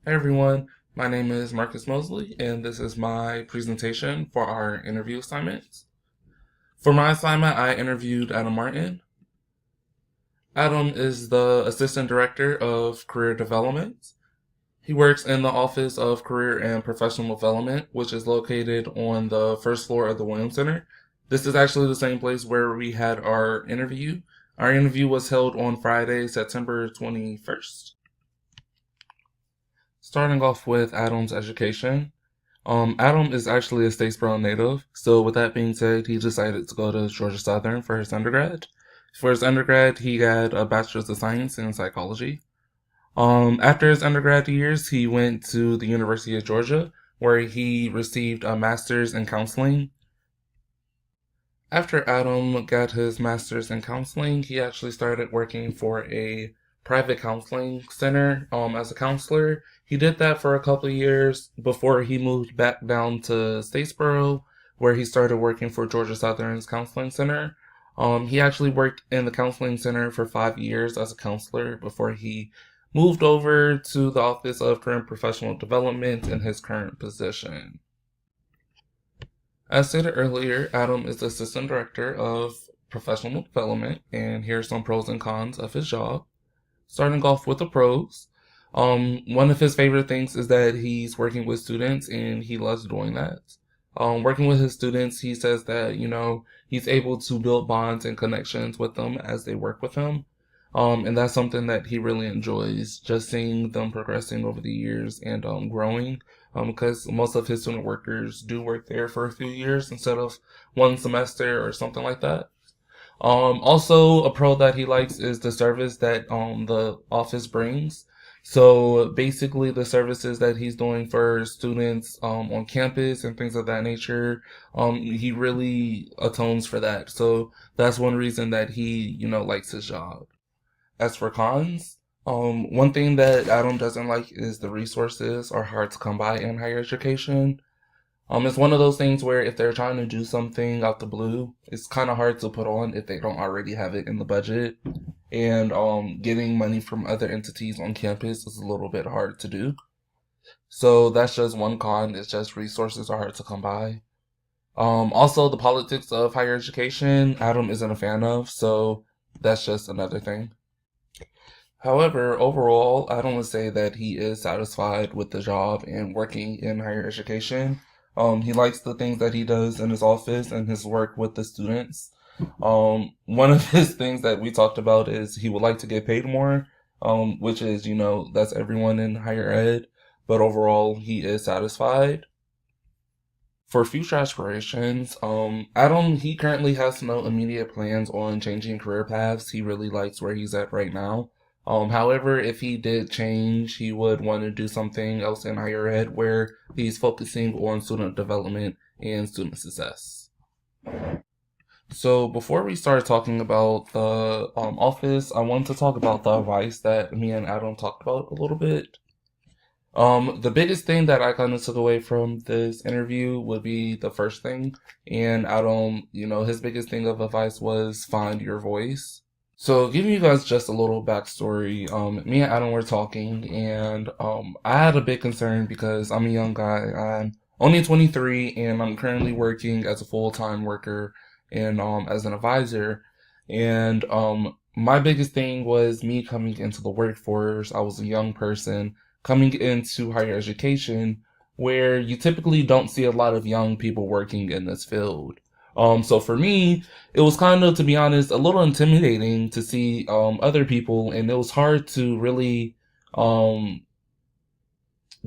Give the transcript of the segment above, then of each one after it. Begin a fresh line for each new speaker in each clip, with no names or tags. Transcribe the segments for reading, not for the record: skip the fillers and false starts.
Hi everyone, my name is Marcus Mosley, and this is my presentation for our interview assignments. For my assignment, I interviewed Adam Martin. Adam is the Assistant Director of Career Development. He works in the Office of Career and Professional Development, which is located on the first floor of the Williams Center. This is actually the same place where we had our interview. Our interview was held on Friday, September 21st. Starting off with Adam's education. Adam is actually a Statesboro native, so with that being said, he decided to go to Georgia Southern for his undergrad. For his undergrad, he got a Bachelor's of Science in Psychology. After his undergrad years, he went to the University of Georgia, where he received a Master's in Counseling. After Adam got his Master's in Counseling, he actually started working for a private counseling center as a counselor. He did that for a couple of years before he moved back down to Statesboro, where he started working for Georgia Southern's Counseling Center. He actually worked in the counseling center for 5 years as a counselor before he moved over to the Office of Career and Professional Development in his current position. As stated earlier, Adam is the Assistant Director of Professional Development, and here are some pros and cons of his job. Starting off with the pros, one of his favorite things is that he's working with students and he loves doing that. Working with his students, he says that, he's able to build bonds and connections with them as they work with him. And that's something that he really enjoys, just seeing them progressing over the years and growing. Because most of his student workers do work there for a few years instead of one semester or something like that. Also, a pro that he likes is the service that the office brings. So basically, the services that he's doing for students on campus and things of that nature, he really atones for that. So that's one reason that he, likes his job. As for cons, one thing that Adam doesn't like is the resources are hard to come by in higher education. It's one of those things where if they're trying to do something out the blue, it's kind of hard to put on if they don't already have it in the budget. And getting money from other entities on campus is a little bit hard to do. So that's just one con. It's just resources are hard to come by. Also, the politics of higher education, Adam isn't a fan of, so that's just another thing. However, overall, Adam would say that he is satisfied with the job and working in higher education. He likes the things that he does in his office and his work with the students. One of his things that we talked about is he would like to get paid more, which is, that's everyone in higher ed. But overall, he is satisfied. For future aspirations, Adam, he currently has no immediate plans on changing career paths. He really likes where he's at right now. However, if he did change, he would want to do something else in higher ed where he's focusing on student development and student success. So before we start talking about the office, I want to talk about the advice that me and Adam talked about a little bit. The biggest thing that I kind of took away from this interview would be the first thing, and Adam, his biggest thing of advice was find your voice. So, giving you guys just a little backstory, me and Adam were talking, and I had a big concern because I'm a young guy. I'm only 23, and I'm currently working as a full-time worker and as an advisor. And my biggest thing was me coming into the workforce. I was a young person coming into higher education, where you typically don't see a lot of young people working in this field. So for me, it was kind of, to be honest, a little intimidating to see other people, and it was hard to really um,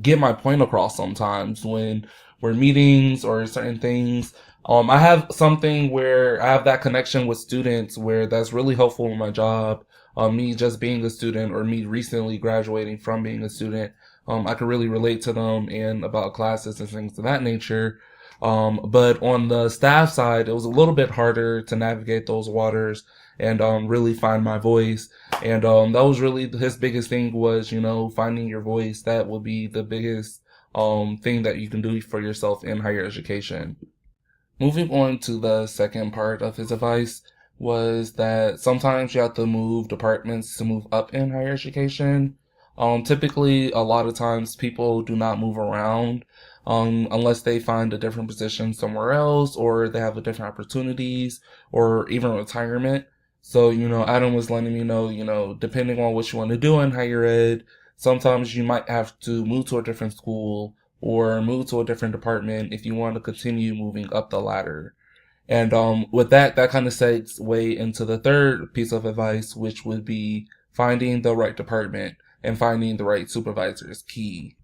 get my point across sometimes when we're meetings or certain things. I have something where I have that connection with students where that's really helpful in my job. Me just being a student or me recently graduating from being a student, I can really relate to them and about classes and things of that nature. But on the staff side, it was a little bit harder to navigate those waters and really find my voice. And that was really his biggest thing was, finding your voice. That would be the biggest thing that you can do for yourself in higher education. Moving on to the second part of his advice was that sometimes you have to move departments to move up in higher education. Typically, a lot of times people do not move around unless they find a different position somewhere else or they have a different opportunities or even retirement. So, Adam was letting me know, depending on what you want to do in higher ed, sometimes you might have to move to a different school or move to a different department if you want to continue moving up the ladder. And with that kind of segues way into the third piece of advice, which would be finding the right department and finding the right supervisor is key.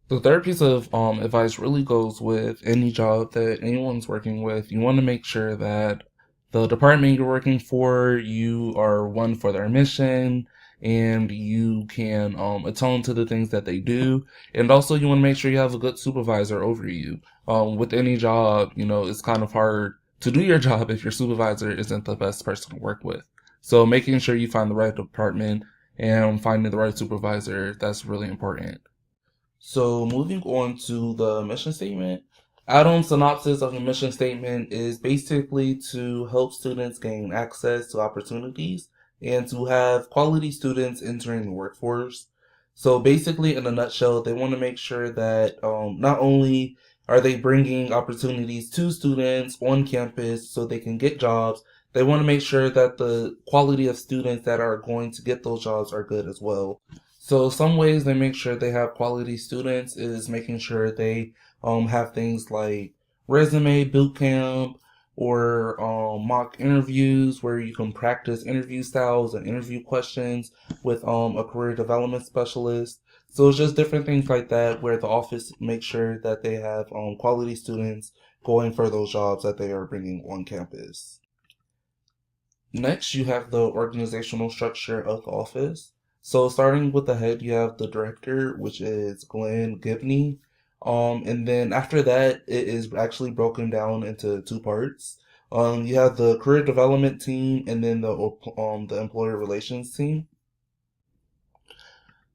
The third piece of advice really goes with any job that anyone's working with. You want to make sure that the department you're working for, you are one for their mission and you can atone to the things that they do. And also, you want to make sure you have a good supervisor over you. With any job, it's kind of hard to do your job if your supervisor isn't the best person to work with. So, making sure you find the right department and finding the right supervisor, that's really important. So, moving on to the mission statement. Adam's synopsis of the mission statement is basically to help students gain access to opportunities and to have quality students entering the workforce. So, basically, in a nutshell, they want to make sure that not only are they bringing opportunities to students on campus so they can get jobs, they want to make sure that the quality of students that are going to get those jobs are good as well. So some ways they make sure they have quality students is making sure they have things like resume boot camp or mock interviews where you can practice interview styles and interview questions with a career development specialist. So it's just different things like that where the office makes sure that they have quality students going for those jobs that they are bringing on campus. Next, you have the organizational structure of the office. So starting with the head, you have the director, which is Glenn Gibney. And then after that, it is actually broken down into two parts. You have the career development team and then the employer relations team.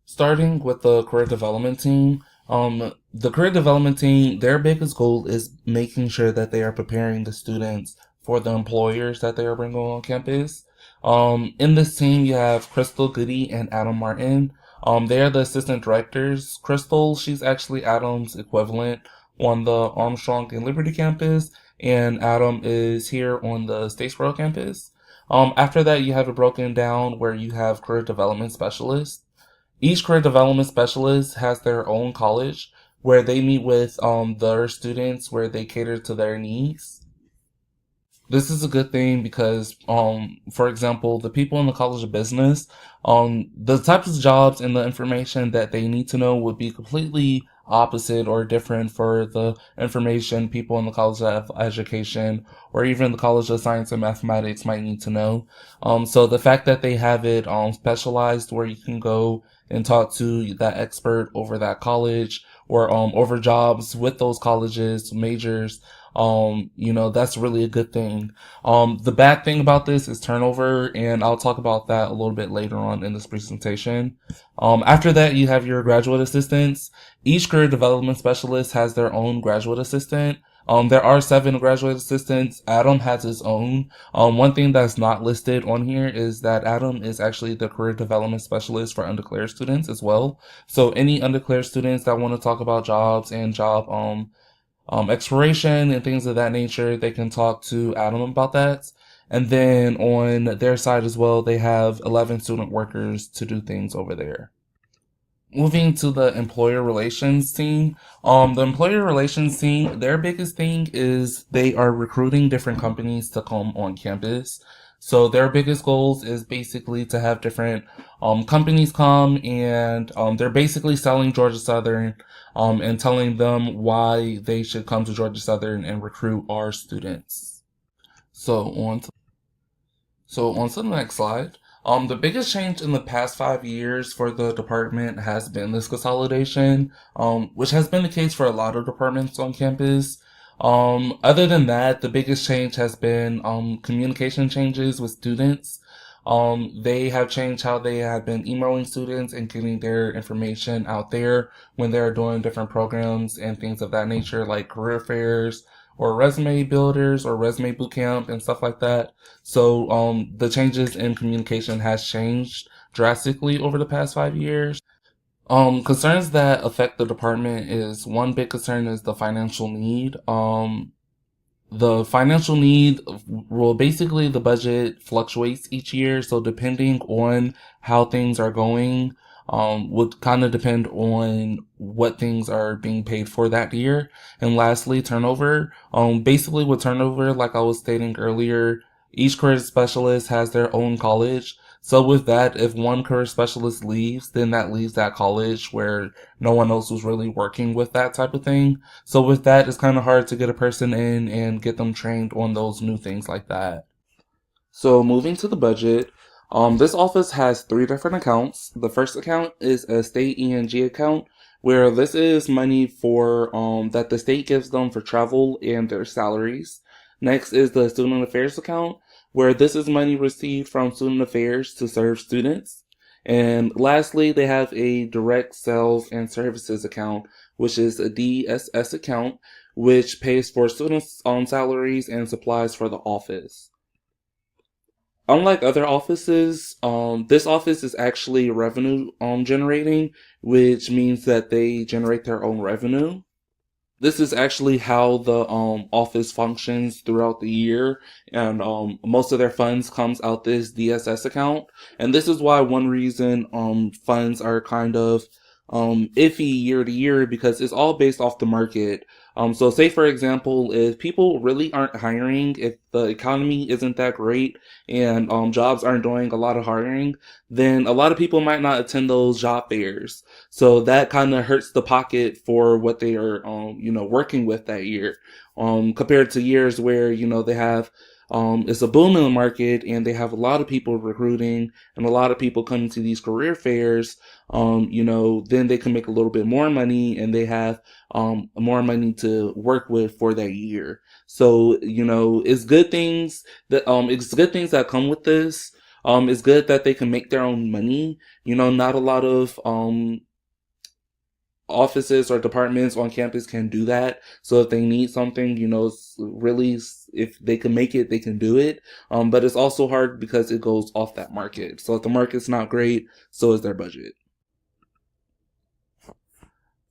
Starting with the career development team, the career development team, their biggest goal is making sure that they are preparing the students for the employers that they are bringing on campus. In this team, you have Crystal Goody and Adam Martin. They are the assistant directors. Crystal, she's actually Adam's equivalent on the Armstrong and Liberty campus, and Adam is here on the Statesboro campus. After that, you have it broken down where you have career development specialists. Each career development specialist has their own college where they meet with their students where they cater to their needs. This is a good thing because, for example, the people in the College of Business, the types of jobs and the information that they need to know would be completely opposite or different for the information people in the College of Education or even the College of Science and Mathematics might need to know. So the fact that they have it specialized where you can go and talk to that expert over that college or over jobs with those colleges, majors, that's really a good thing. The bad thing about this is turnover, and I'll talk about that a little bit later on in this presentation. After that, you have your graduate assistants. Each career development specialist has their own graduate assistant. There are 7 graduate assistants. Adam has his own. One thing that's not listed on here is that Adam is actually the career development specialist for undeclared students as well. So any undeclared students that want to talk about jobs and job exploration and things of that nature, they can talk to Adam about that. And then on their side as well, they have 11 student workers to do things over there. Moving to the employer relations team, the employer relations team, their biggest thing is they are recruiting different companies to come on campus. So their biggest goals is basically to have different companies come and they're basically selling Georgia Southern and telling them why they should come to Georgia Southern and recruit our students. So on to the next slide. The biggest change in the past 5 years for the department has been this consolidation, which has been the case for a lot of departments on campus. Other than that, the biggest change has been communication changes with students. They have changed how they have been emailing students and getting their information out there when they're doing different programs and things of that nature, like career fairs or resume builders or resume bootcamp and stuff like that. So the changes in communication has changed drastically over the past 5 years. Concerns that affect the department is one big concern is the financial need. The financial need, well, basically the budget fluctuates each year, so depending on how things are going, would kind of depend on what things are being paid for that year. And lastly, turnover. Basically with turnover, like I was stating earlier, each career specialist has their own college. So with that, if one career specialist leaves, then that leaves that college where no one else was really working with that type of thing. So with that, it's kind of hard to get a person in and get them trained on those new things like that. So moving to the budget, this office has three different accounts. The first account is a state ENG account, where this is money for that the state gives them for travel and their salaries. Next is the student affairs account, where this is money received from student affairs to serve students. And lastly, they have a direct sales and services account, which is a DSS account, which pays for students' salaries and supplies for the office. Unlike other offices, this office is actually revenue generating, which means that they generate their own revenue. This is actually how the office functions throughout the year, and most of their funds comes out this DSS account. And this is why one reason funds are kind of iffy year to year, because it's all based off the market. So say for example, if people really aren't hiring, if the economy isn't that great and jobs aren't doing a lot of hiring, then a lot of people might not attend those job fairs. So that kind of hurts the pocket for what they are, working with that year. Compared to years where, they have, it's a boom in the market and they have a lot of people recruiting and a lot of people coming to these career fairs, then they can make a little bit more money and they have, more money to work with for that year. So, it's good things that come with this. It's good that they can make their own money. Not a lot of, offices or departments on campus can do that. So if they need something, really, if they can make it, they can do it. But it's also hard because it goes off that market. So if the market's not great, so is their budget.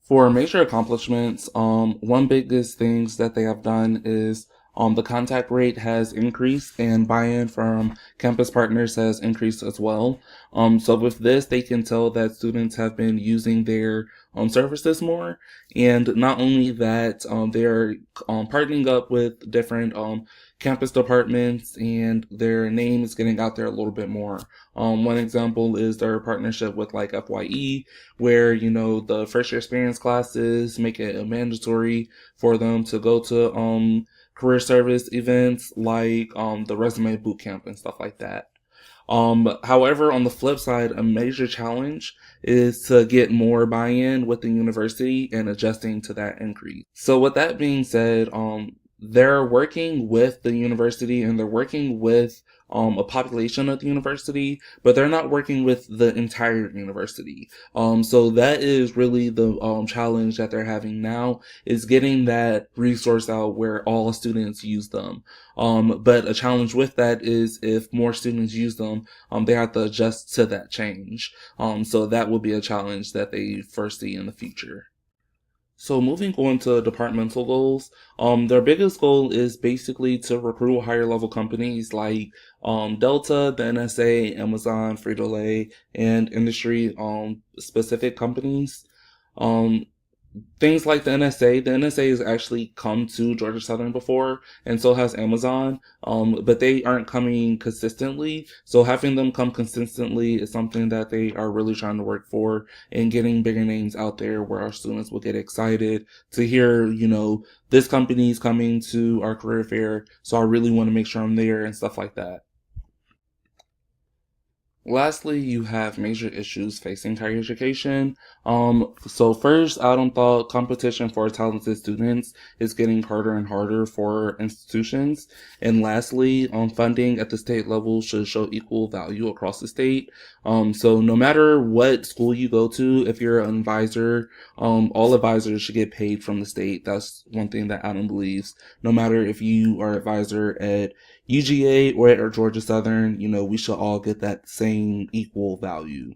For major accomplishments, one biggest things that they have done is the contact rate has increased and buy-in from campus partners has increased as well. So with this, they can tell that students have been using their services more. And not only that, they're partnering up with different campus departments and their name is getting out there a little bit more. One example is their partnership with like FYE, where, the first year experience classes make it mandatory for them to go to career service events like the resume boot camp and stuff like that. However, on the flip side, a major challenge is to get more buy-in with the university and adjusting to that increase. So with that being said, they're working with the university and they're working with a population of the university, but they're not working with the entire university. So that is really the challenge that they're having now, is getting that resource out where all students use them. But a challenge with that is if more students use them, they have to adjust to that change. So that will be a challenge that they foresee in the future. So moving on to departmental goals, their biggest goal is basically to recruit higher level companies like Delta, the NSA, Amazon, Frito-Lay, and industry specific companies. Um, Things like the NSA. The NSA has actually come to Georgia Southern before, and so has Amazon. But they aren't coming consistently. So having them come consistently is something that they are really trying to work for, and getting bigger names out there where our students will get excited to hear, this company is coming to our career fair, so I really want to make sure I'm there and stuff like that. Lastly, you have major issues facing higher education. So first, Adam thought competition for talented students is getting harder and harder for institutions. And lastly, funding at the state level should show equal value across the state. So no matter what school you go to, if you're an advisor, all advisors should get paid from the state. That's one thing that Adam believes. No matter if you are advisor at UGA or at Georgia Southern, we should all get that same equal value.